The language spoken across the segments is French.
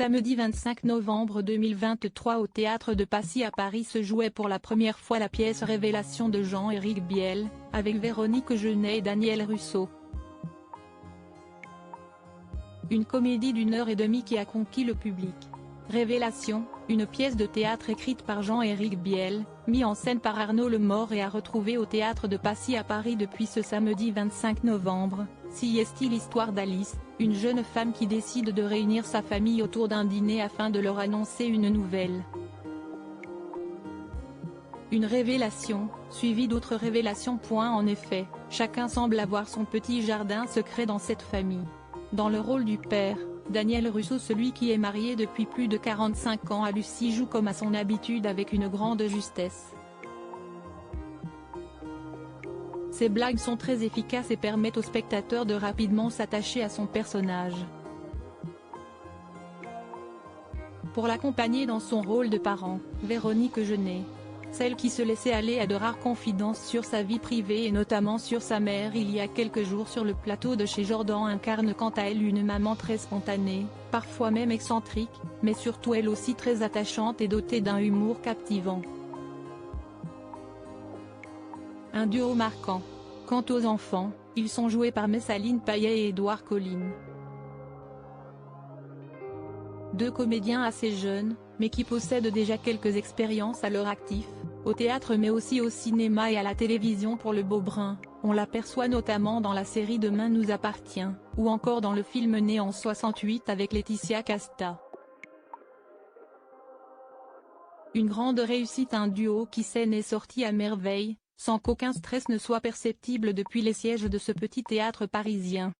Samedi 25 novembre 2023 au Théâtre de Passy à Paris se jouait pour la première fois la pièce Révélation de Jean-Éric Biel, avec Véronique Jeunet et Daniel Russo. Une comédie d'1h30 qui a conquis le public. Révélation, une pièce de théâtre écrite par Jean-Éric Biel, mise en scène par Arnaud Lemort et à retrouver au Théâtre de Passy à Paris depuis ce samedi 25 novembre, s'y est l'histoire d'Alice, une jeune femme qui décide de réunir sa famille autour d'un dîner afin de leur annoncer une nouvelle. Une révélation, suivie d'autres révélations. En effet, chacun semble avoir son petit jardin secret dans cette famille. Dans le rôle du père, Daniel Russo, celui qui est marié depuis plus de 45 ans à Lucie, joue comme à son habitude avec une grande justesse. Ses blagues sont très efficaces et permettent au spectateur de rapidement s'attacher à son personnage. Pour l'accompagner dans son rôle de parent, Véronique Jeunet, celle qui se laissait aller à de rares confidences sur sa vie privée et notamment sur sa mère il y a quelques jours sur le plateau de chez Jordan, incarne quant à elle une maman très spontanée, parfois même excentrique, mais surtout elle aussi très attachante et dotée d'un humour captivant. Un duo marquant. Quant aux enfants, ils sont joués par Messaline Payet et Édouard Colline. Deux comédiens assez jeunes, mais qui possèdent déjà quelques expériences à leur actif, au théâtre mais aussi au cinéma et à la télévision pour le Beaubrun. On l'aperçoit notamment dans la série Demain nous appartient, ou encore dans le film Né en 68 avec Laetitia Casta. Une grande réussite, un duo qui scène et sorti à merveille, sans qu'aucun stress ne soit perceptible depuis les sièges de ce petit théâtre parisien.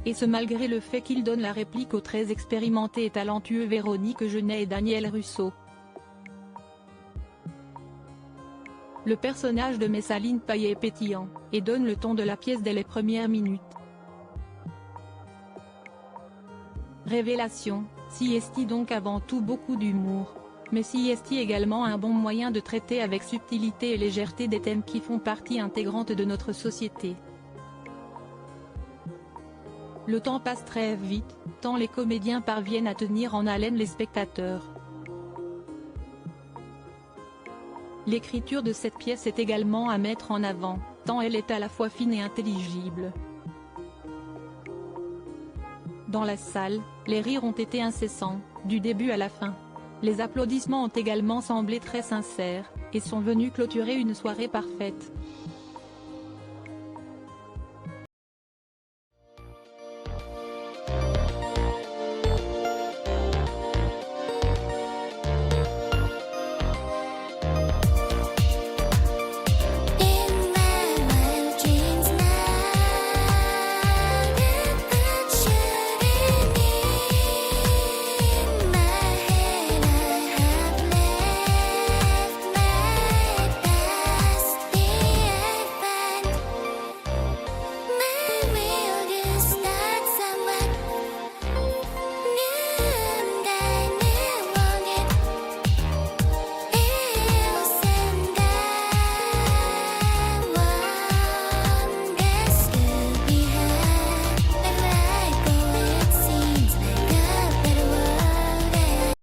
Et ce malgré le fait qu'il donne la réplique aux très expérimentés et talentueux Véronique Jeunet et Daniel Russo. Le personnage de Messaline Payet est pétillant, et donne le ton de la pièce dès les premières minutes. Révélation, s'y est donc avant tout beaucoup d'humour, mais s'y est également un bon moyen de traiter avec subtilité et légèreté des thèmes qui font partie intégrante de notre société. Le temps passe très vite, tant les comédiens parviennent à tenir en haleine les spectateurs. L'écriture de cette pièce est également à mettre en avant, tant elle est à la fois fine et intelligible. Dans la salle, les rires ont été incessants, du début à la fin. Les applaudissements ont également semblé très sincères, et sont venus clôturer une soirée parfaite.